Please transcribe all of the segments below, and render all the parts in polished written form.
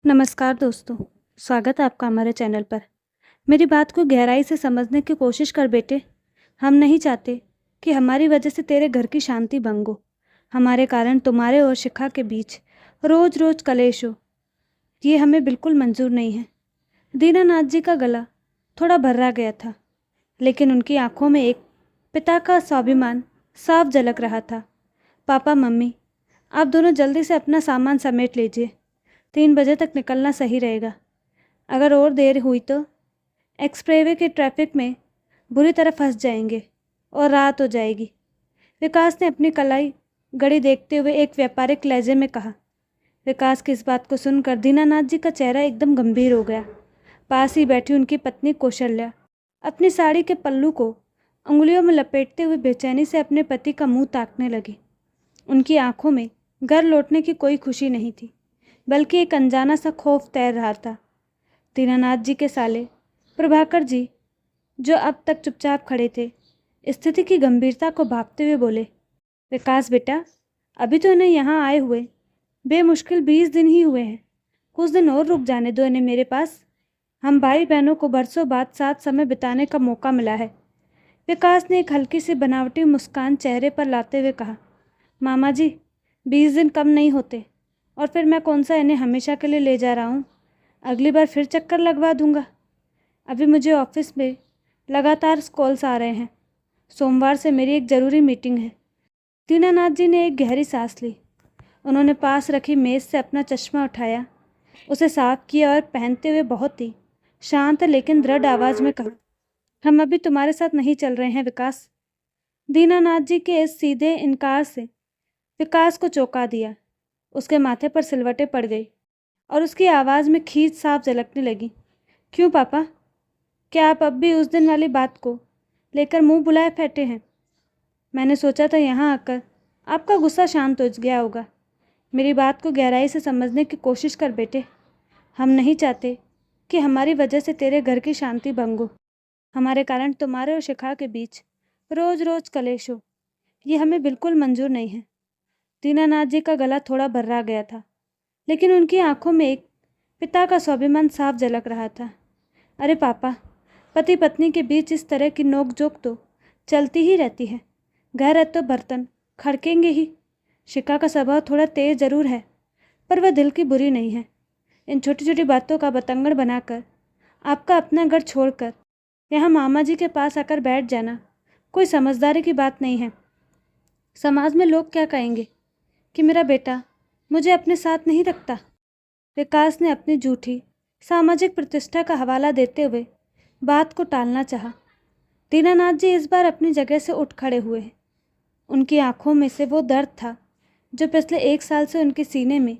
नमस्कार दोस्तों, स्वागत है आपका हमारे चैनल पर। मेरी बात को गहराई से समझने की कोशिश कर बेटे। हम नहीं चाहते कि हमारी वजह से तेरे घर की शांति भंग हो। हमारे कारण तुम्हारे और शिखा के बीच रोज रोज कलेश हो, ये हमें बिल्कुल मंजूर नहीं है। दीनानाथ जी का गला थोड़ा भर्रा गया था, लेकिन उनकी आंखों में एक पिता का स्वाभिमान साफ झलक रहा था। पापा मम्मी, आप दोनों जल्दी से अपना सामान समेट लीजिए। 3 बजे तक निकलना सही रहेगा। अगर और देर हुई तो एक्सप्रेसवे के ट्रैफिक में बुरी तरह फंस जाएंगे और रात हो जाएगी। विकास ने अपनी कलाई घड़ी देखते हुए एक व्यापारिक लहजे में कहा। विकास की इस बात को सुनकर दीनानाथ जी का चेहरा एकदम गंभीर हो गया। पास ही बैठी उनकी पत्नी कौशल्या अपनी साड़ी के पल्लू को उंगलियों में लपेटते हुए बेचैनी से अपने पति का मुंह ताकने लगी। उनकी आंखों में घर लौटने की कोई खुशी नहीं थी, बल्कि एक अनजाना सा खौफ तैर रहा था। दीनानाथ जी के साले प्रभाकर जी, जो अब तक चुपचाप खड़े थे, स्थिति की गंभीरता को भांपते हुए बोले, विकास बेटा, अभी तो इन्हें यहाँ आए हुए बेमुश्किल 20 दिन ही हुए हैं। कुछ दिन और रुक जाने दो इन्हें मेरे पास। हम भाई बहनों को बरसों बाद साथ समय बिताने का मौका मिला है। विकास ने एक हल्की सी बनावटी मुस्कान चेहरे पर लाते हुए कहा, मामा जी, 20 दिन कम नहीं होते, और फिर मैं कौन सा इन्हें हमेशा के लिए ले जा रहा हूँ। अगली बार फिर चक्कर लगवा दूंगा। अभी मुझे ऑफिस में लगातार कॉल्स आ रहे हैं। सोमवार से मेरी एक ज़रूरी मीटिंग है। दीनानाथ जी ने एक गहरी सांस ली। उन्होंने पास रखी मेज़ से अपना चश्मा उठाया, उसे साफ किया और पहनते हुए बहुत ही शांत लेकिन दृढ़ आवाज़ में कहा, हम अभी तुम्हारे साथ नहीं चल रहे हैं विकास। दीनानाथ जी के इस सीधे इनकार से विकास को चौंका दिया। उसके माथे पर सिलवटें पड़ गई और उसकी आवाज़ में खींच साफ झलकने लगी। क्यों पापा, क्या आप अब भी उस दिन वाली बात को लेकर मुंह बुलाए बैठे हैं? मैंने सोचा था यहाँ आकर आपका गुस्सा शांत हो गया होगा। मेरी बात को गहराई से समझने की कोशिश कर बेटे। हम नहीं चाहते कि हमारी वजह से तेरे घर की शांति भंग हो। हमारे कारण तुम्हारे और शिखा के बीच रोज रोज कलेश हो, ये हमें बिल्कुल मंजूर नहीं है। दीनानाथ जी का गला थोड़ा भर्रा गया था, लेकिन उनकी आंखों में एक पिता का स्वाभिमान साफ झलक रहा था। अरे पापा, पति पत्नी के बीच इस तरह की नोकझोंक तो चलती ही रहती है। घर है तो बर्तन खड़केंगे ही। शिखा का स्वभाव थोड़ा तेज जरूर है, पर वह दिल की बुरी नहीं है। इन छोटी छोटी बातों का बतंगड़ बनाकर आपका अपना घर छोड़कर यहाँ मामा जी के पास आकर बैठ जाना कोई समझदारी की बात नहीं है। समाज में लोग क्या कहेंगे कि मेरा बेटा मुझे अपने साथ नहीं रखता। विकास ने अपनी झूठी सामाजिक प्रतिष्ठा का हवाला देते हुए बात को टालना चाहा। दीनानाथ जी इस बार अपनी जगह से उठ खड़े हुए हैं। उनकी आंखों में से वो दर्द था जो पिछले 1 साल से उनके सीने में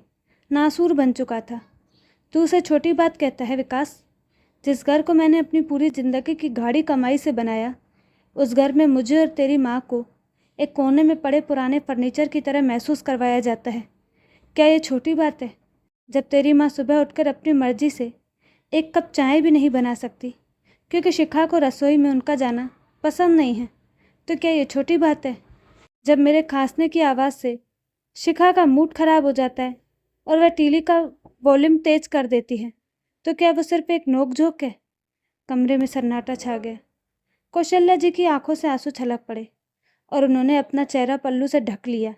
नासूर बन चुका था। तू उसे छोटी बात कहता है विकास? जिस घर को मैंने अपनी पूरी जिंदगी की गाढ़ी कमाई से बनाया, उस घर में मुझे और तेरी माँ को एक कोने में पड़े पुराने फर्नीचर की तरह महसूस करवाया जाता है। क्या ये छोटी बात है? जब तेरी माँ सुबह उठकर अपनी मर्जी से एक कप चाय भी नहीं बना सकती क्योंकि शिखा को रसोई में उनका जाना पसंद नहीं है, तो क्या ये छोटी बात है? जब मेरे खांसने की आवाज़ से शिखा का मूड खराब हो जाता है और वह टीवी का वॉल्यूम तेज कर देती है, तो क्या वो सिर्फ एक नोकझोंक है? कमरे में सन्नाटा छा गया। कौशल्या जी की आंखों से आंसू छलक पड़े और उन्होंने अपना चेहरा पल्लू से ढक लिया।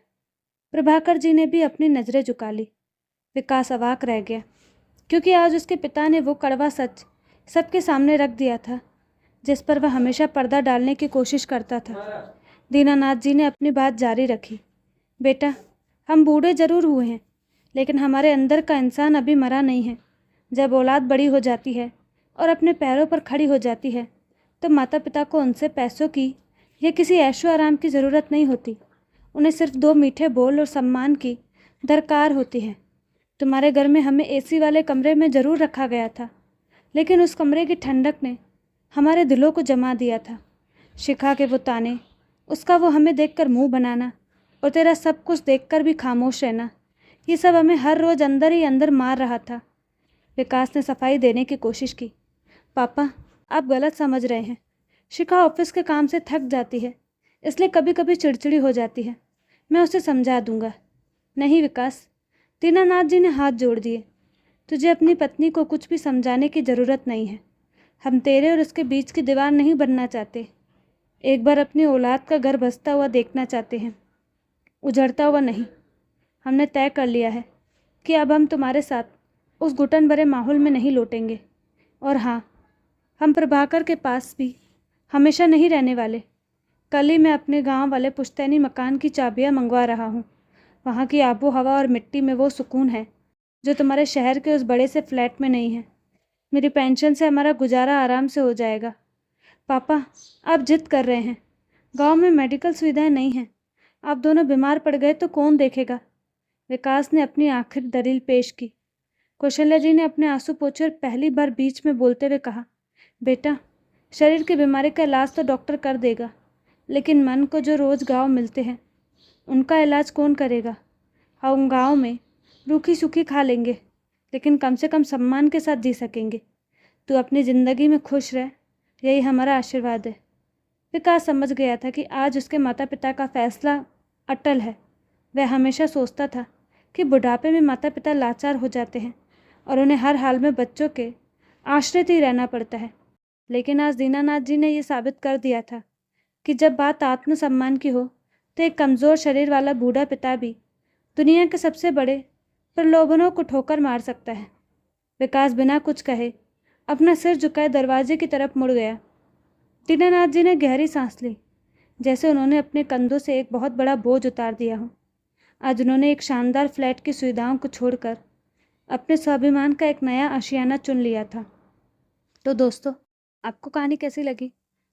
प्रभाकर जी ने भी अपनी नज़रें झुका ली। विकास अवाक रह गया, क्योंकि आज उसके पिता ने वो कड़वा सच सबके सामने रख दिया था जिस पर वह हमेशा पर्दा डालने की कोशिश करता था। दीनानाथ जी ने अपनी बात जारी रखी। बेटा, हम बूढ़े जरूर हुए हैं, लेकिन हमारे अंदर का इंसान अभी मरा नहीं है। जब औलाद बड़ी हो जाती है और अपने पैरों पर खड़ी हो जाती है, तो माता पिता को उनसे पैसों की या किसी ऐशो आराम की ज़रूरत नहीं होती। उन्हें सिर्फ 2 मीठे बोल और सम्मान की दरकार होती है। तुम्हारे घर में हमें एसी वाले कमरे में ज़रूर रखा गया था, लेकिन उस कमरे की ठंडक ने हमारे दिलों को जमा दिया था। शिखा के वो ताने, उसका वो हमें देखकर मुंह बनाना और तेरा सब कुछ देखकर भी खामोश रहना, ये सब हमें हर रोज़ अंदर ही अंदर मार रहा था। विकास ने सफाई देने की कोशिश की। पापा, आप गलत समझ रहे हैं। शिखा ऑफिस के काम से थक जाती है, इसलिए कभी कभी चिड़चिड़ी हो जाती है। मैं उसे समझा दूंगा। नहीं विकास, दीनानाथ जी ने हाथ जोड़ दिए। तुझे अपनी पत्नी को कुछ भी समझाने की ज़रूरत नहीं है। हम तेरे और उसके बीच की दीवार नहीं बनना चाहते। एक बार अपनी औलाद का घर बसता हुआ देखना चाहते हैं, उजड़ता हुआ नहीं। हमने तय कर लिया है कि अब हम तुम्हारे साथ उस घुटन भरे माहौल में नहीं लौटेंगे। और हाँ, हम प्रभाकर के पास भी हमेशा नहीं रहने वाले। कल ही मैं अपने गांव वाले पुश्तैनी मकान की चाबियां मंगवा रहा हूँ। वहाँ की आबो हवा और मिट्टी में वो सुकून है जो तुम्हारे शहर के उस बड़े से फ्लैट में नहीं है। मेरी पेंशन से हमारा गुजारा आराम से हो जाएगा। पापा, आप जिद कर रहे हैं। गांव में मेडिकल सुविधाएं नहीं हैं। आप दोनों बीमार पड़ गए तो कौन देखेगा? विकास ने अपनी आखिरी दलील पेश की। कौशल्या जी ने अपने आंसू पोंछे और पहली बार बीच में बोलते हुए कहा, बेटा, शरीर की बीमारी का इलाज तो डॉक्टर कर देगा, लेकिन मन को जो रोज़ गाँव मिलते हैं उनका इलाज कौन करेगा? हम गाँव में रूखी सूखी खा लेंगे, लेकिन कम से कम सम्मान के साथ जी सकेंगे। तू अपनी ज़िंदगी में खुश रह, यही हमारा आशीर्वाद है। विकास समझ गया था कि आज उसके माता पिता का फैसला अटल है। वह हमेशा सोचता था कि बुढ़ापे में माता पिता लाचार हो जाते हैं और उन्हें हर हाल में बच्चों के आश्रित ही रहना पड़ता है। लेकिन आज दीनानाथ जी ने यह साबित कर दिया था कि जब बात आत्मसम्मान की हो तो एक कमज़ोर शरीर वाला बूढ़ा पिता भी दुनिया के सबसे बड़े प्रलोभनों को ठोकर मार सकता है। विकास बिना कुछ कहे अपना सिर झुकाए दरवाजे की तरफ मुड़ गया। दीनानाथ जी ने गहरी सांस ली, जैसे उन्होंने अपने कंधों से एक बहुत बड़ा बोझ उतार दिया हो। आज उन्होंने एक शानदार फ्लैट की सुविधाओं को छोड़कर अपने स्वाभिमान का एक नया आशियाना चुन लिया था। तो दोस्तों, आपको कहानी कैसी लगी?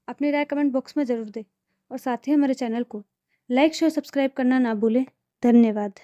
अपनी राय कमेंट बॉक्स में ज़रूर दें और साथ ही हमारे चैनल को लाइक शेयर सब्सक्राइब करना ना भूलें। धन्यवाद।